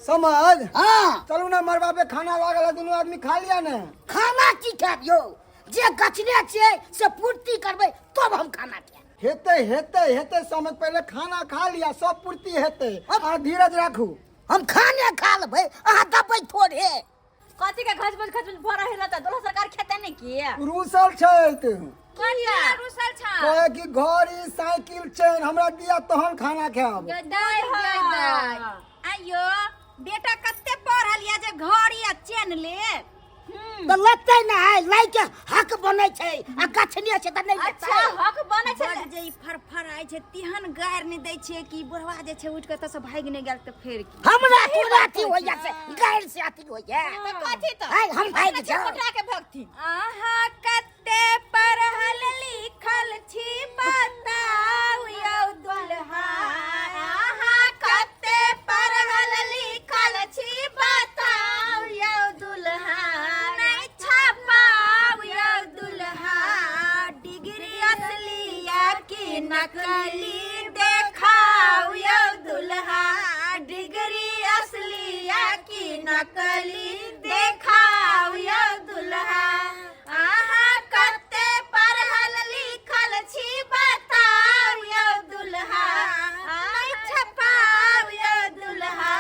समझ। हाँ चलू ना मरबा पे खाना लागल, दोनों आदमी खा लिया ने। खाना की खाबियो जे गछने छे से पूर्ति करबे तब हम खाना खाएब। हेते हेते हेते समय पहले खाना खा लिया, सब पूर्ति हेते। आ धीरज राखू, हम खाने खा लेबै, अहाँ दबै थोड़े। कथी के घच भरा हेला त दोला सरकार खेते नहीं किए रूसल छै त कनिया रुसल छ कहे कि घड़ी साइकिल चेन हमरा दिया तहन खाना खाएब। गदाई गदाई आयो बेटा कत्ते पढ़ल या जे घड़ी आ चेन ले तो लगते ना है लाइके हक बनै छै आ गछने छै त नहीं अच्छा हक बने छै बड जे ई फरफर आइ छै तिहन गायर नहीं दै छै कि बुढ़वा जे छै उठ के त से भाग नहीं गेल त फेर की हमरा पूरा अथी होइया से गैर से अथी होइया त कथी त है हम भाग जाओ। कोठा के भक्ति आहा कत्ते पढ़ल लिखल छी बताऊ यौ दुल्हा आहा कत्ते पढ़ल लिखल छी बताऊ यौ दुल्हा नहीं छपाऊ यौ दुल्हा डिग्री असली या कि नकली देखाऊ यौ दुल्हा डिग्री असली या कि नकली देखाऊ यौ दुल्हा आहा कत्ते पढ़ल लिखल छी बताऊ यौ दुल्हा नहीं छपाऊ यौ दुल्हा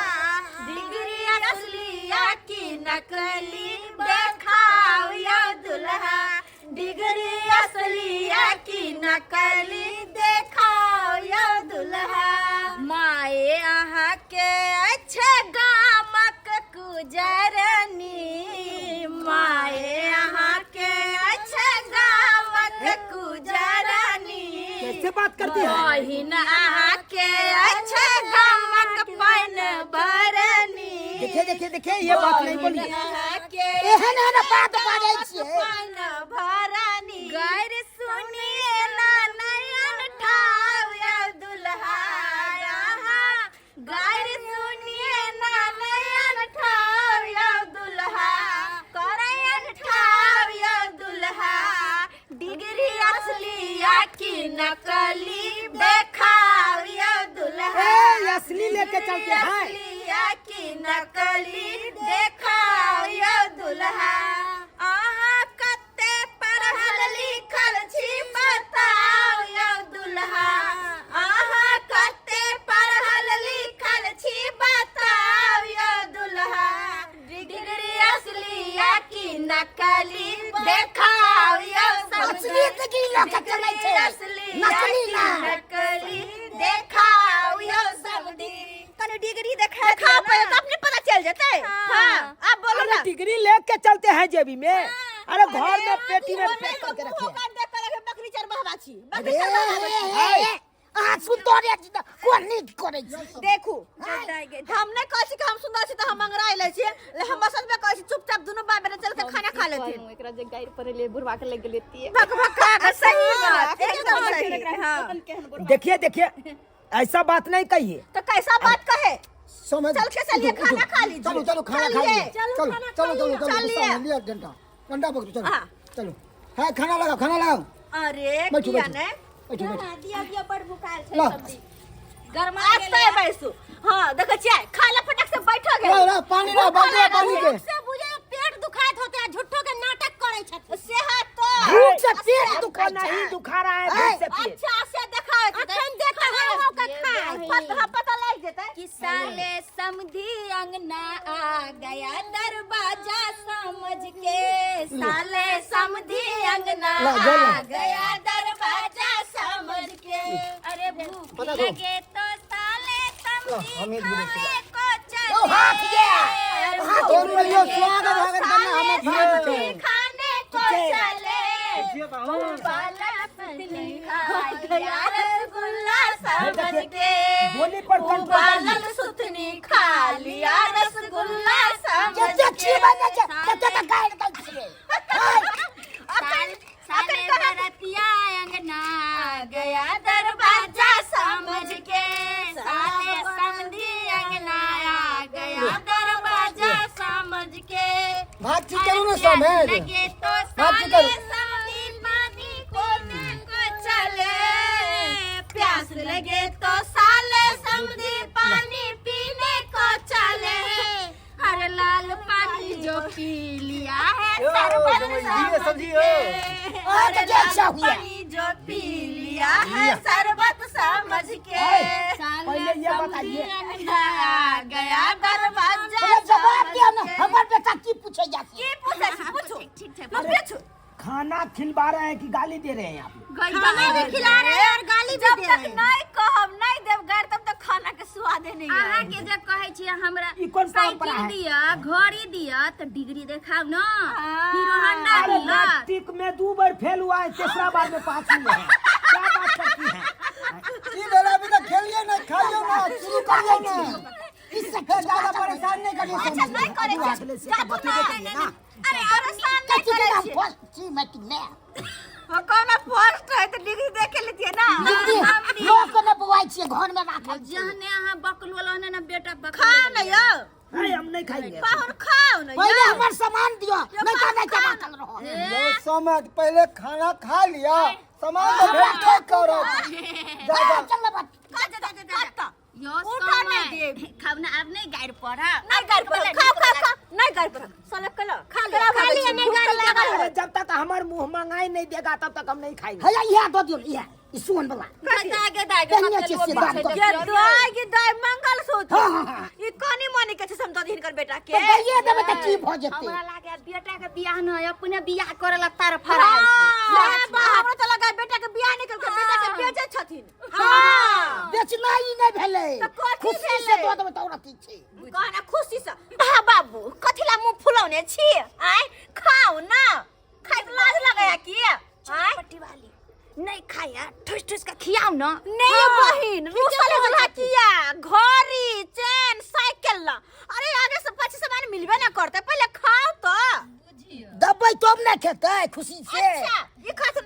डिग्री असली या कि नकली देखाऊ यौ दुल्हा डिग्री असली या कि नकली देखाऊ यौ दुल्हा माए अहाँ के अच्छे गामक गुजरनी माए अहाँ के अच्छे गामक गुजरनी कैसे बात करती है? बहिन अहाँ के अच्छे गामक पैन भरनी देखिए देखिए देखिए, ये बात नहीं बोलिए। एहन एहन बात बाजै छियै। पैन भरनी गैर सुनिए ना नयन ठाव यौ दुल्हा यहाँ गैर सुनिए ना नयन ठाव यौ दुल्हा करयन ठाव यौ दुल्हा डिग्री असली या कि नकली देखाव यौ दुल्हा ए, असली लेके चलते हैं। असली या कि नकली देखाव यौ दुल्हा आहा कत्ते पढ़ल लिखल छी बताऊ यौ दुल्हा आहा कत्ते पढ़ल लिखल छी बताऊ यौ दुल्हा डिग्री असली या कि नकली देखाऊ यौ असली डिग्री लोग के चलै छै, असली नकली ना। नकली देखाऊ यौ सबदी कने डिग्री देखा पे तो अपने पता चल जते हां अब बोलो ना डिग्री लेके चलते हैं जेबी में। अरे घर में पेटी में पैक करके रखिए। दुकान देख के बकरी चर बहवा छी ए, ए, ए, अहाँ सुंदर छी कोन नीक करै छी। देखू हमने कहै छी कि हम सुंदर छी त हम अंगराइ ले छी हम असल में कहै छी चुपचाप दोनों बाप बेटा चल के खाना खा लेते एकरा जे गायर पर ले बुढ़वा के लग लेती है भक भक खा सही बात एकदम सही हां देखिए देखिए, ऐसा बात नहीं कहिए। तो कैसा बात कहे समझ। चल के चलिए खाना खा लीजिए चलो चलो खाना खा चलिए, लीजिए। चलो चलो चलो चलो चलिए। लिया डंडा डंडा पकड़ो, चलो हाँ। चलो। है खाना लगाओ, खाना लगाओ। अरे बैठो किया बैठो ने बैठो बैठो। दिया दिया बड़ बुखार छै ला। सब्जी गरमा आज तो बैसू हां देखो चाय खा ले फटक से बैठो गे ला, ला, पानी ला, बाल्टी में पानी के। से बुझे पेट दुखाइत होते झूठो के नाटक करे छथि सेहत तो भूख से पेट दुखाइ छै। नहीं दुखा रहा है, भूख से पेट। अच्छा से देखाओ अखन देखा हो के खा पता लग जेतै कि साले समधी अंगना आ गया दरवाजा समझ के साले समधी अंगना ला, जो ला। आ गया दरवाजा समझ के अरे भूख पता दो। लगे तो साले समधी हम एक मिनट खाने को ओ हाथ चले ये हाथ और बोलिए, स्वागत है करना हमें समधी धीरे खाने को चले बाला पतली खाया रसगुल्ला समझ के बोली पर कंट्रोल बालन सुथनी खा लिया रसगुल्ला समझ जते छी बने छै तते त गाइर दै छियै। साले बरतिया अंगना गया दरवाजा समझ के साले समधी अंगना आ गया दरवाजा समझ के बात ठीक करो ना समझ। लगे तो बात ठीक साले करो। समधी पानी को चले प्यास लगे तो साले समधी पानी पीने को चले पी लिया है शरबत समझ के तो क्या अच्छा हुआ? पानी जो पी लिया है शरबत समझ के पहले ये बताइए। आ गया दरवाजा बोले जवाब दिया ना, हमारे बेटा की पूछे जाती है? पूछो ठीक पूछो खाना खिलवा रहे हैं कि गाली दे रहे हैं आप लोग? खाना भी खिला रहे हैं और गाली भी दे रहे हैं। जब तक नहीं कहब नहीं देव गार तब तक खाना के स्वादे नहीं आए। अहाँ के जे कहै छी हमरा ई कोन परंपरा साइकिल है? दिया घड़ी दिया तो डिग्री देखाओ ना हीरो होंडा अरे दिया मैट्रिक में 2 बार फेल हुआ है, तीसरा बार में पास हुआ है। क्या बात करती हैं? की बेला भी तो खेलिए ना, खाइए ना, शुरू करिए ना। इससे ज्यादा परेशान नहीं करिए। अच्छा नहीं करे अगले से तो बतेबे करिए ना। अरे परेशान नहीं कच्ची करे ना छी। फर्स्ट ची मैं कि मैं वो कौन फर्स्ट है तो डिग्री देख के लेती है ना। दीदी लोग को न बुआई छिए, घर में राखल छिए। जहने अहाँ बकलवला ने ना बेटा खा नहीं हो नहीं, हम नहीं खाएंगे। पाहुन खाओ नहीं पहले हमार सामान दियो, नहीं तो नहीं जमा कर रहो। लो समझ, पहले खाना खा लिया, सामान तो भेज के करो। चल ना बात। यो उठा नहीं समय दे। खावना अब नहीं गाड़ पड़ा नहीं गार पर खा नहीं गार पर सलप कर लो खा लिया नहीं गार लगा अरे जब तक हमार मुंह मंगाई नहीं देगा तब तक हम नहीं खाएंगे। भैया यह दो दियो, यह सुन वाला। दागे कन्या चीज से बात कर। ये दागे दाई मंगल सूत्र हाँ। ये कनी मनी के समझ दिन कर बेटा के तो भैया देबे त की भ जेते? हमरा लागे बेटा के बियाह न अपने बियाह करला तार फराल हमरा तो लगा बेटा के बियाह नहीं करके बेटा के बेचे छथिन। हां बेचना ही नहीं भेले, तो कथी खुशी से भेलै? दो देबे त औरत छी। कहना खुशी से भा बाबू कथिला मुंह फुलौने छी आय खाओ ना खाइ तो लाज लगाया की आय पट्टी वाली नहीं खाया ठुस ठुस का खियाओ ना नहीं बहिन रुसल हतिया घड़ी चेन साइकिल ला अरे आगे से पाछे सामान मिलबे ना करते पहले खाओ तो दबाई तो हम ना खेते खुशी से। अच्छा ये खातन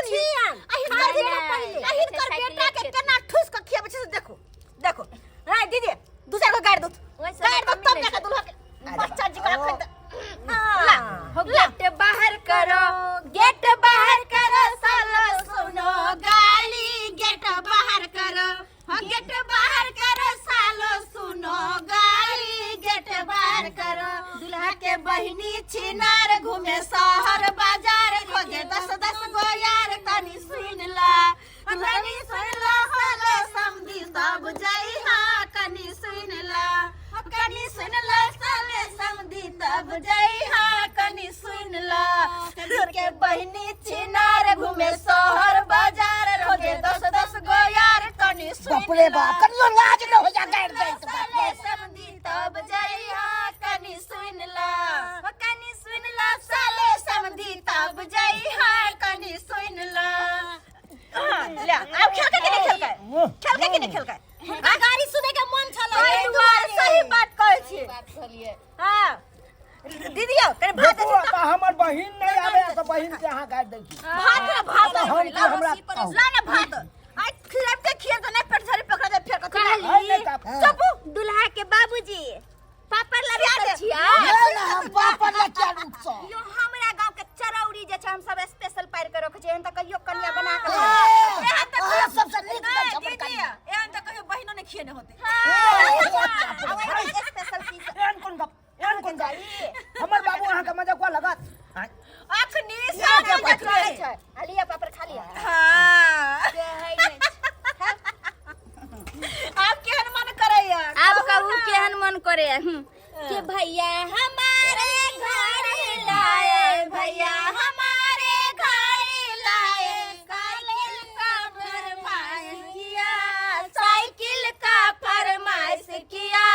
छिया अहिन कर दिना पहले अहिन कर बेटा के केना ठुस के खियाबे छै से देखो देखो हां दीदी दूसरा को गाड़ दो तब जाके दुल्हा के बच्चा जी का खरीद ला हो गेट बाहर करो साला सुनो गाली गेट बाहर करो हो गेट बाहर करो सालो सुनो गाली गेट बाहर करो दुल्हा के बहिनी छिनार घूमे शहर बाजार खोजे 10 गो यार तनी सुन ला सालो समझी सब जाई हां कनी सुन ला साले समझी तब जाई हां कनी सुन ला के बहिनी छिनार घूमे शहर बाजार खोजे 10 गो यार तनी सुन बाप रे बाप, कनियो लाज न हो जा गाड़ दे त बाप रे। समझी तब जाई हां कनी सुन ला साले समझी तब जाई हां कनी सुन ला ले अब खेल के नहीं खेल के गाड़ी सुने के मन छलो एहि दुआरे सही बात कहै छी बात कहलिए हां दीदियो कने भात दे तो हमर बहिन नहीं आवे तो बहिन के यहाँ गाड़ दै छी। भात हम ला हमरा ला ना भात आई खिलाते खिए तो नहीं पेट झरी पकड़ दे फेर कथि नहीं का चुप दुल्हा के बाबूजी पापड़ लगा दे छिया नहीं ना हम पापड़ ले क्या रुक सो। यो हमरा गांव के चरौरी जे छै हम सब स्पेशल पार के रखे छै एहन त कहियो कन्या बना के एहन त आ सबसे नीक ना हमर दीदी कनिया। एहन त कहियो बहिनो ने खिए ने होते स्पेशल पीस एहन कोन गप हमर बाबू अहाँ के मजाक लगत। अखनी सारे देखले छै आलिया पापड़ खा लिया हां के है नहीं आप केहन मन करैया आप कहू केहन मन करे कि भैया हमारे घर लाए भैया हमारे घर लाए साइकिल का फरमाइश किया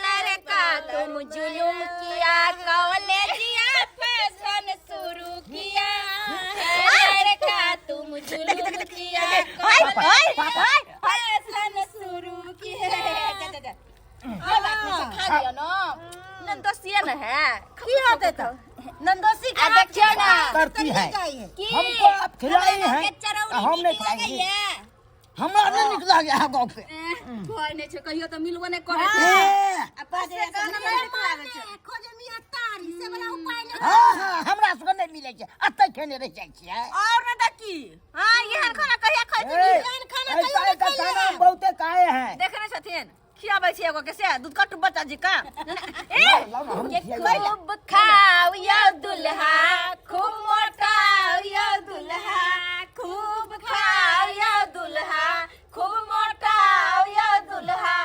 लड़का तुम जुलुम किया कॉलेजिया फैशन शुरू किया लड़का तुम जुलुम किया फैशन शुरू किया खा लिया ना नंदोसिया न है की होते तो नंदोसी का देखियो ना करती है कि हमको आप खिलाई हैं चरौरी हम नहीं नीक खिलाएंगे। लगैया हमरा नहीं निक लागे है गांव पे। कोई नहीं छै कहियो त मिलबो नहीं करे ए खोजे मिया तारी से वाला उपाय नहीं हां हमरा से नहीं मिले छै, अतै खेने रह जाइ छियै। और न दकी हां एहन खाना कहिया खाइ छी एहन खाना ऐसा का खाना बहुते खाए हैं। देखने छथिन खियाबै छी एगो के से दूध कट्टू बच्चा जी का खूब खाओ यो दुल्हा खूब मोटाओ यो दुल्हा खूब खाओ यो दुल्हा खूब मोटाओ यो दुल्हा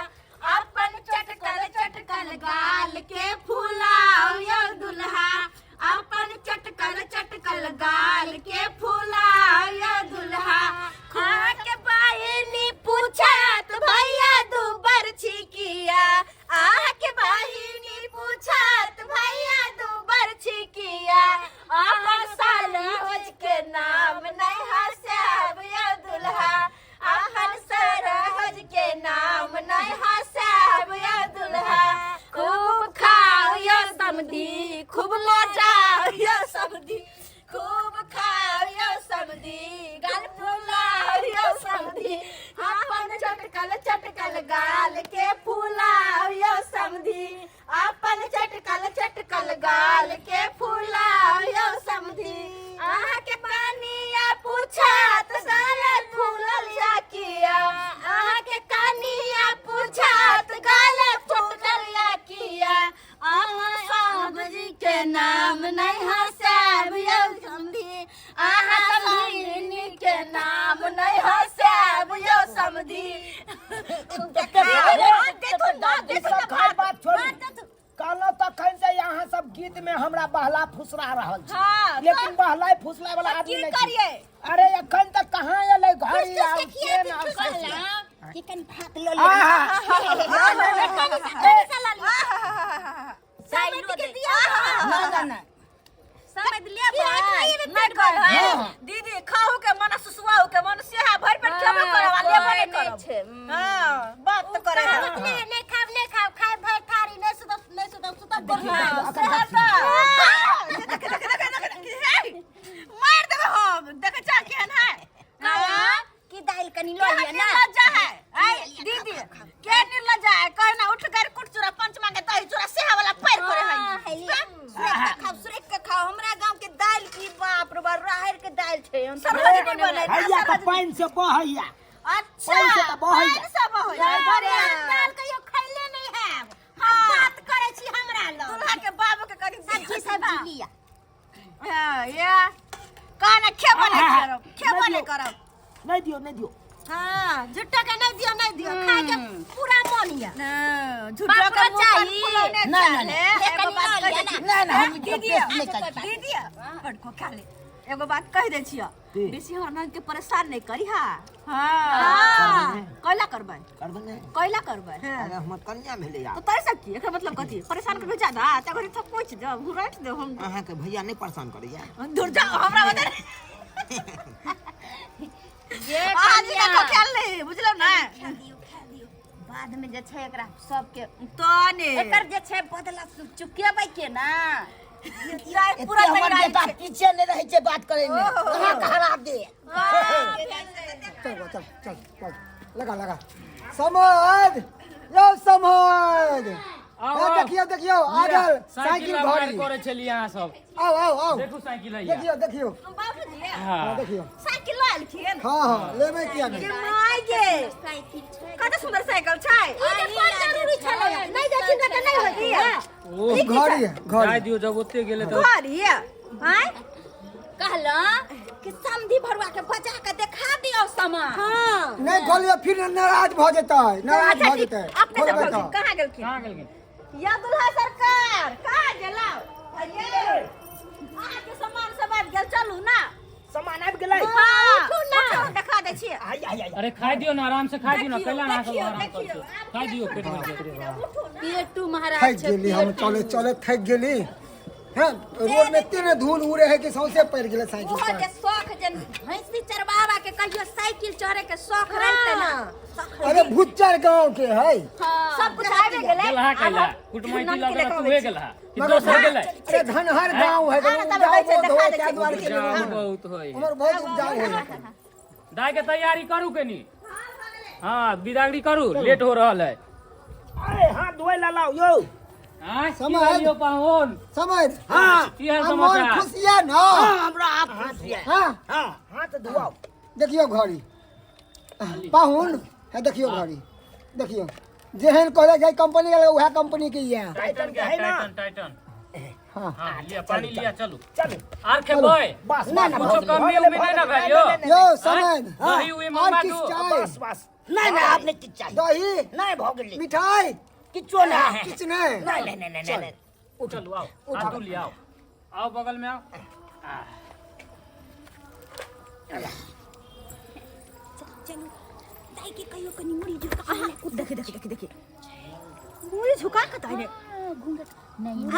अपन चटकल गाल के फुलाओ यो दुल्हा अपन चटकल गाल के फुलाओ यो दुल्हा खा के बहिनी पूछत भैया दू बरछी किया आह के बहिनी पूछत भैया दू बरछी किया अपन साल रोज के नाम नहीं हंसाब यो दुल्हा अपन सरहज के नाम नहीं हंसाब यो दुल्हा खूब खाओ यो समधी खूब मजाओ यो समधी खूब खाओ यो समधी गाल फुलाओ यो समधी अपन चटकल गाल के फुलाओ यो समधी अपन चटकल गाल के फुलाओ यो समधी आहा के पानिया पूछत गाल फूलल या किया आहा के कानिया पूछत गाल फूलल या किया आहा समधी के नाम नहीं हंसाब यो समधी आहा समधी के नाम नहीं हंसाब यो समधी कहलो तखन से यहाँ सब गीत में हमरा बहला फुसरा रहल छै हाँ, लेकिन बहला फुसला वाला आदमी की नहीं करिए छै। अरे अखन तक कहाँ एलै घड़ी आउ के ना कि कन भात लो दीदी खाऊ के मन सुसुआऊ के मन सेहा भर पेट खेबो करवा लेबो नहीं करब हां बात तो करे नहीं खाव खाए भर थारी नहीं सुतब मार देबे हम देखे चा केहन है की दाल कनी लो लिया ना लज्जा है आई दीदी के निर्लज्जा है कहना उठ कर कुट चूरा पंच मांगे तई चूरा सेहा वाला पैर करे है सुरेख के खाओ हमरा गांव के दाल की बाप रे बाप राहर के दाल छै हम सरहज नहीं बने हैया त पाइन से बहैया अच्छा पाइन से त बहैया सब हो दाल कहियो खैले नहीं है हम बात करे छी हमरा लो दुल्हा के बाबू के करी सब्जी सब्जी लिया या कहना खेबो नहीं करब नहीं दियो हां झुट्टा के नहीं दियो खाए के पूरा मन या झूठा का चाहिए ना हम दीदी बड़को खा ले एगो बात कह दे छियो बेसी हरन के परेशान नहीं करी हां कैला करबै अरे हम कन्या भेले यार तो तै सब की एकर मतलब कथि परेशान करबे ज्यादा तगरे सब पूछ जा हुरट दे हम अहाँ के भैया नहीं परेशान करैया दूर जा हमरा बता जे आज का ख्याल नहीं बुझलो ना बाद में जे छै एकरा सब के तने एकर जे छै बदला चुकेबै के ना पूरा हमर बेटा पीछे नहीं रहे छै बात करे में कहां हरा दे चल लगा समझ देखियो आगल साइकिल घड़ी करे छली यहाँ सब आओ देखू साइकिल है देखियो बाबूजी हाँ देखियो साइकिल लाल खियन हाँ लेबै किया नहीं माय गे साइकिल छै कत सुंदर साइकिल छै ई कोन जरूरी छले नहीं देखिन त नहीं होती है ओ घड़ी जाय दियो जब ओते गेले तो घरी आय कहला कि समधी भरुआ के बजा के देखा दियो सामान हां नहीं खोलियो फिर नाराज भ जेतै अपने से भौजी कहां गेलखिन कहाँ गेलखिन या दुल्हा सरकार कहां गेलौ अरे आके सामान सब आबि गेल चलू ना सामान आबि गेलै हां देखा दै छियै अरे खाई दियो ना आराम से खाई दियो ना कैला ना सब आराम कर खाई दियो पेट में पेटू महाराज थक गेली हम चले थक गेली हैं रोड में इतने धूल उड़े है कि सौंसे पड़ गेले साइकिल ओहो के शौक जन भैंसी चरवावा के कहियो साइकिल चढ़े के शौक रहते ना अरे भुच्चर गांव के है सब कुछ आबि गेलै गेलहा कैला कुटमाइती लगा तू हे गेलहा कि दोस्त हो गेलै अरे धनहर गांव है बहुत होय हमर बहुत उपजाऊ है दाई के तैयारी करू के नी हां बिदागरी करू लेट हो रहल है अरे हाथ धोए ला लाओ यो हां समझ लियो पाहुन समझ हां की है मन समाचार खुशिया ना हमरा आप खुशिया हां हां हाथ धोआओ देखियो घड़ी पाहुन है देखियो घड़ी देखियो जेहन कहले जाय कंपनी के वह कंपनी के ये टाइटन के है ना? टाइटन हाँ हाँ लिया पानी लिया चलो चलो आर के बॉय बस कुछ कमी उम्मीद नहीं ना भाई यो यो समय दही हुई और मम्मा किस दो चाय बस बस नहीं नहीं आपने किच चाहिए दही नहीं भोगली मिठाई किचो ना किछ नहीं नहीं नहीं नहीं नहीं चलो आओ हाथ धो लिया आओ बगल में आओ चलो दाई के कहियो कनी मुड़ी झुका देखे देखे देखे देखे मुड़ी झुका के ताई ने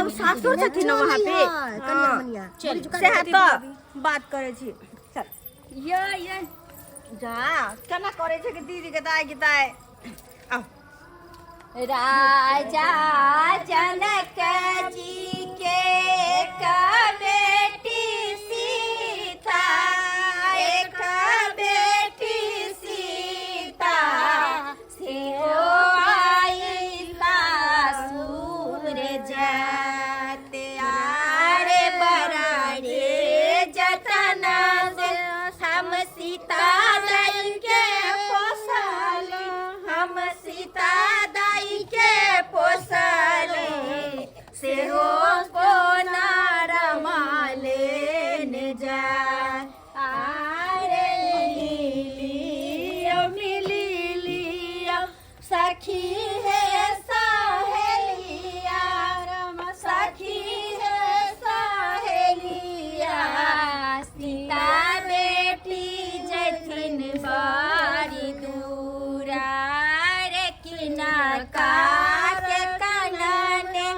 अब सासुर छथिन न वहां पे कन्या मनिया से तो बात करे छी चल ये जा केना करे छै कि दीदी के दाई के दाई राजा जनक जी के एक बेटी सीता एक बेटी सीता से आई सासुर जाते आरे बरारे जतन हम सीता दाई के पोसल हम सीता दाई के पोसले से हो कोना रमाले न जा आरे लियो मिली लियो सखी है सहेलिया रम सखी है सहेलिया सीता बेटी जथिन बारी दूरा रे किना के कनने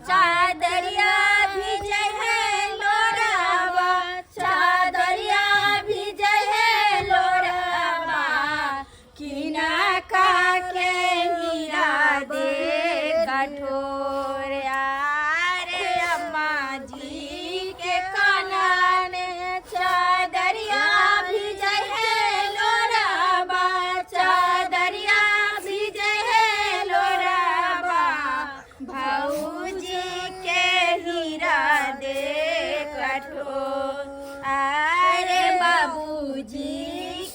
चादरिया भिजै है लोरावा चादरिया भिजै है लोरावा किना के हीरा दे कठोर आरे अम्मा जी के कनने चादरिया भिजै है लोरावा चादरिया भिजै है लोरावा भौजी के हीरा दे कठोर आरे बाबूजी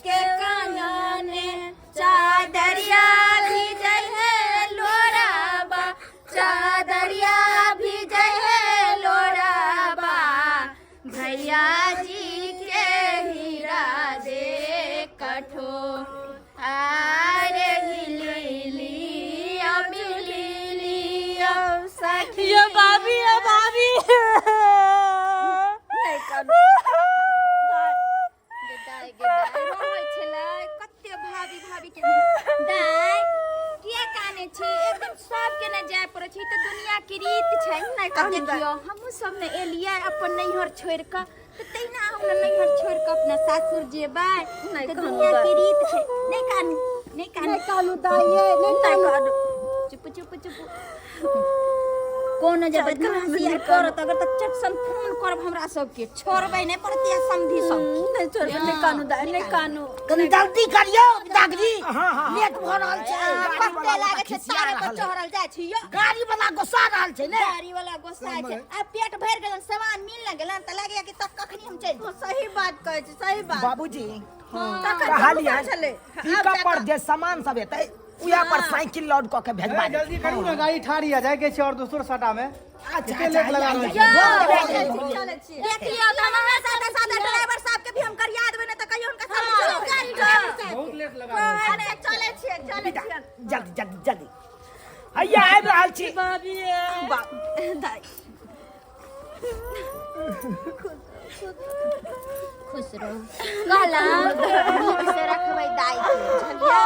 के कनने चादरिया भिजै है लोरावा चादरिया भिजै है लोरावा भैया जी के हीरा दे कठोर आरे हिली लियो मिली लियो सखी ये भाभी नहीं करू गेदाई रोय छले कते भाभी के दाई किया काने छी एकदम सब के न जाय पड़े छी त दुनिया के रीत छै नहीं कह देखियो हमहु सब ने एलिया अपन नैहर छोड़ के त तैना हम नैहर छोड़ के अपना सासुर जेबै त दुनिया के रीत छै नहीं कानू दाई नहीं कानू चुप कोनो जे बदमाशी करत अगर त चट सन फोन करब हमरा सबके छोड़बै नहीं पड़ती है समधी सब नहीं छोड़बै नहीं कानू दाई नहीं कानू कनी जल्दी करियो दागजी लेट भ रहल छै कते लागे छै तारे पर चढ़ल जाय छी यो गाड़ी वाला गुस्सा रहल छै ने गाड़ी वाला गुस्सा छै आ पेट भर गेलन सामान मिल न गेलन त लागे कि तक कखनी हम चल सही बात कहै छी सही बात बाबूजी कहलिए चले टीका पर जे सामान सब हेतै उया पर साइकिल लोड क के भेजबा दे जल्दी करू ना गाड़ी ठाड़ी आ जाए के छै और दूसरो सटा में अच्छा लेट लगा रहल छै चले छी देख लियो त हमरा साथे ड्राइवर साहब के भी हम करिया देबै न त कहियो उनका साथ गाड़ी बहुत लेट लगा अरे चले छी जल्दी हैया आबि रहल छी दाई खुश रहो कहला नीक से रखबै दाई के झलिया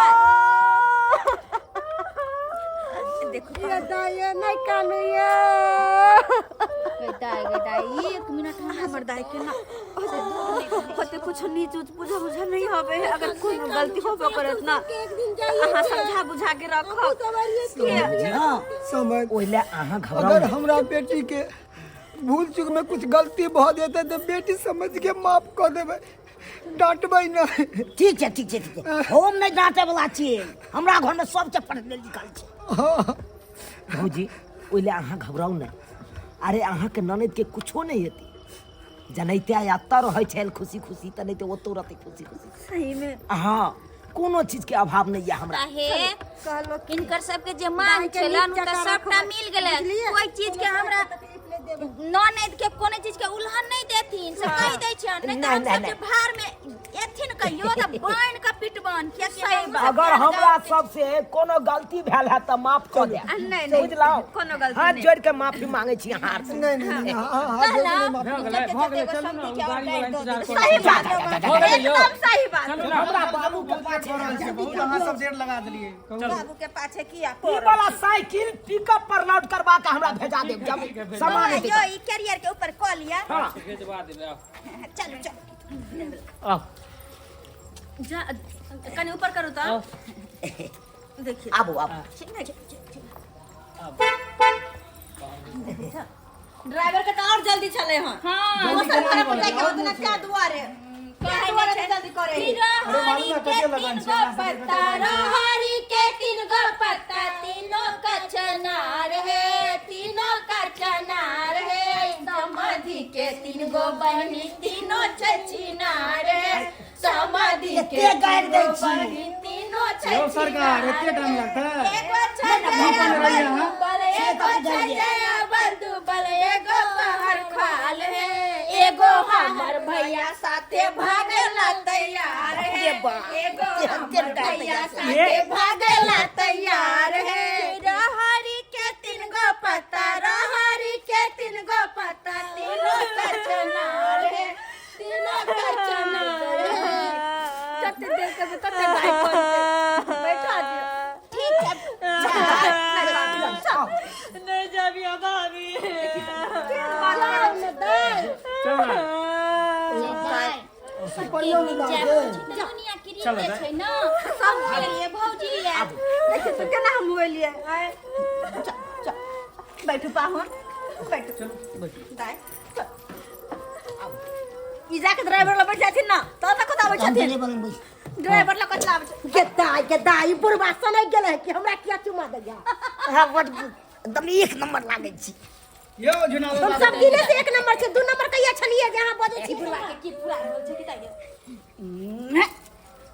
देखो ये दाई नहीं कानैया दाई 1 मिनट हमर दाई के ना होते कुछ नीच उच बुझा नहीं होबे अगर कोनो गलती होबे करत ना अहाँ समझा बुझा के रखो समय ओइले अहाँ घबराओ अगर हमरा बेटी के भूल चूक में कुछ गलती भ जेते तो बेटी समझ के माफ कर देबै डांटबै नहीं ठीक है हम नहीं डांटे वाला छियै हमरा घर में सब से पढ़ लिखल छै भौजी ओइले अहाँ घबराओ ना अरे अहाँ के ननद के कुछो नहीं हेतै जनैते यात्रा रहै छै खुशी त नहीं तो ओतो रहतै खुशी सही में हाँ कोनो चीज के अभाव नहीं है हमरा। हे इनकर सबके जे मांग छलन त सबटा मिल गेलै। कोई चीज के हमरा ननद के कोनो चीज के उल्हन नहीं देथिन से कह दै छियन। नहीं त हम सबके भार में एथिन कहियो त बाइन का पिटबन के सही बात। अगर हमरा सबसे कोनो गलती भेल है त माफ कर दे। बुझलौ? कोनो गलती हाथ जोड़ के माफी मांगे छी हार से। नहीं हाथ जोड़ के माफी। हो गेलै चलू ना गाड़ी वाला इंतजार करू। सही बात हो गेलै यो एकदम सही बात। चलू ना हमरा बाबू के पाछे बहुत अहाँ सब डेढ़ लगा दिलिए। बाबू के पाछे किया ई वाला साइकिल पिकअप पर लोड करवा के हमरा भेजा देब। जब सामान दे यो ई कैरियर के ऊपर कॉल लिया। भेजवा देबै। चलो चलो आओ जा कने ऊपर करो तो देखिए आबू आबू। ड्राइवर के तो और जल्दी चले हां हां मौसम खराब हो जाएगा उतना क्या दुआरे जल्दी करे मालूम है कते लगन छै हरी के 3 गो पत्ता तीनों का चनार है तीनों का चनार है समाधि के 3 गो बहनी तीनों चचिनार है समाधि के गाड़ दै छी तीनों यो सरकार एते टाइम लगता है। एगो छजया बल एगो छजया बंधु बल एगो पहर खाल है एगो हमर भैया साथे भागेला तैयार है एगो हमर भैया साथे भागेला तैयार है रहरी के 3 गो पत्ता रहरी के 3 गो पत्ता तीनों का चनार है तीनों का चनार है कते देर के कते भाई पहुंचे बैठा दियो ठीक है नहीं जाबी अभावी चल ना परियो में दादे दुनिया की रीत छै ना सब लिए भौजी है देखिए तो केना हम मोबाइल लिए आए बैठो पाहुन बैठो चलो बैठो दाई ई जाके ड्राइवर ल बैठ जाथिन ना तो तक आबै छथिन ड्राइवर ल कतला आबै के दाई बुरबासा नहीं गेले कि हमरा किया चुमा दे जा। हां बट एकदम एक नंबर लागे छी। यो जुनाव हम सब दिने से 1 नंबर से 2 नंबर कहिया छलिए जहां बजे छी बुरबा के की पूरा बोल छै कि ताई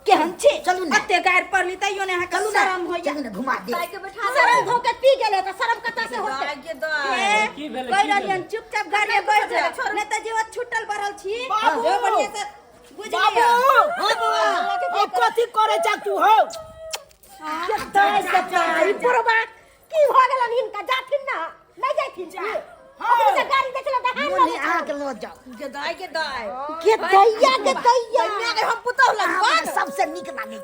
केहन छै चलू ना अते गायर पड़ली तइयो ने चलू ना शरम हो चलू ना घुमा दे। ताई के बैठा शरम धो के पी गेले त शरम कता से होते के दाई की भेलै कोई रहलियन चुपचाप गाड़ी में बैठ जा नहीं त जीव छुटल बढ़ल छी बाबू। जो बढ़िया से बुझ बाबू लिया ओ कथि करे जा तू हो? के दाई से दाई बुरबा की हो गेलन इनका जाथिन ना नहीं जाथिन जी अपने से गाड़ी देखला त हम मोनी आ के लो जाओ। के दाई के दैया मैं हम पुतौ लगबा सबसे निक लागे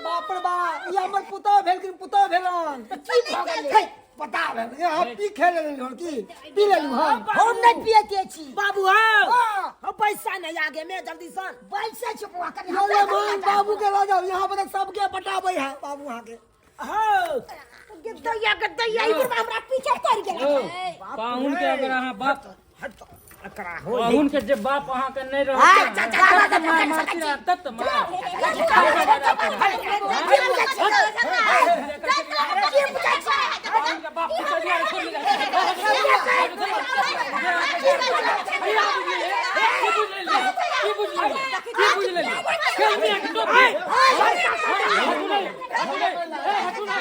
बाप रे बा ई हमर पुतौ भेल कि पुतौ भेलन की भ गेलै पता भेल ये हम पी खेले लेलु की पी लेलु हम हम नहीं पियते छी बाबू हो हम पैसा नहीं आगे में जल्दी सन पैसे छुपवा कर यो ले मान बाबू के ला जाओ यहाँ पर सबके पटाबै है बाबू वहां के हो के दैया ई बुरबा हमरा पीछे पड़ गेलै पाहुन के अगर अहाँ बाप हट एकरा हो पाहुन के जे बाप अहाँ के नहीं रहत तत मार पाहुन के बाप के सजिया छोड़ दी की बुझ ले खेल में एक टोपी हटू ना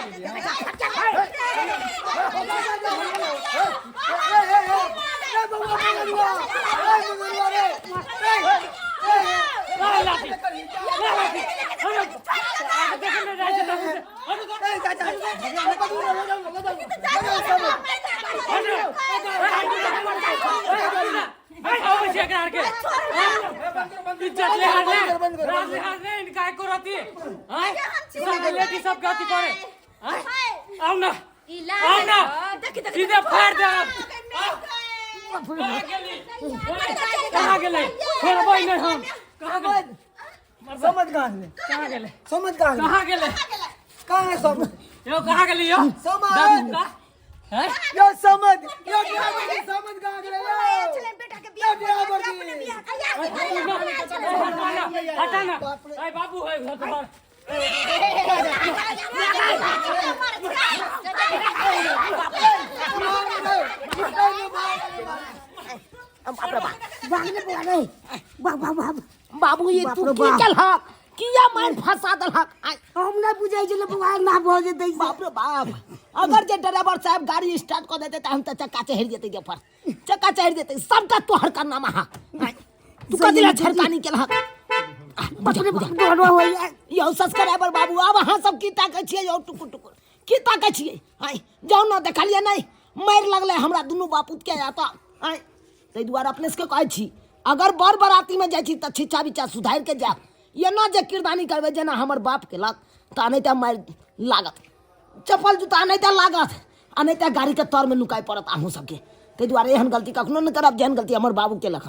सब गति करे आओ ना सीधे फाड़ दे कहाँ गेले छोड़बै नहीं हम कहाँ गेले समझ कहां गेले कहाँ गेले समझ कहां गेले कहाँ गेले कहां है समझ यो कहाँ गेले यो समझ हैं यो समझ यो ड्राइवर की समझ कहां गेले यो बेटा के बियाह ड्राइवर की हटा ना ए बाबू है घर तो बाबू ये तू की चल हा किया मार फंसा दलहक हम ना बुझाई जे बउआ ना भ जेतै बाप रे बाप अगर जे ड्राइवर साहब गाड़ी स्टार्ट कर देते तो हम तो चक्का चढ़ जेते के पर चक्का चढ़ जेते सबका तोहर का नाम हा तू कदिला छरकानी के लहक बापरे डरवा होई यो सब्सक्राइबर बाबू अब अहाँ सब की ताकै छियै यो टुकुर टुकुर की ताकै छियै आइ जाउ न देखलिए नहीं मार लगले हमरा दुनू बापूत के आता आइ तै दुआरे अपने से कहै छी अगर बर बराती में जाइ छी त छिछा बिचा सुधार के जा ये ना जे किरदानी करबे जेना हमर बाप के लक त नहीं त मार लागत चप्पल जूता नहीं त लागत आ नहीं त गाड़ी के तर में नुकाई पड़त आहू सबके तै दुआरे एहन गलती कखनो न करब जेहन गलती हमर बाबू के लक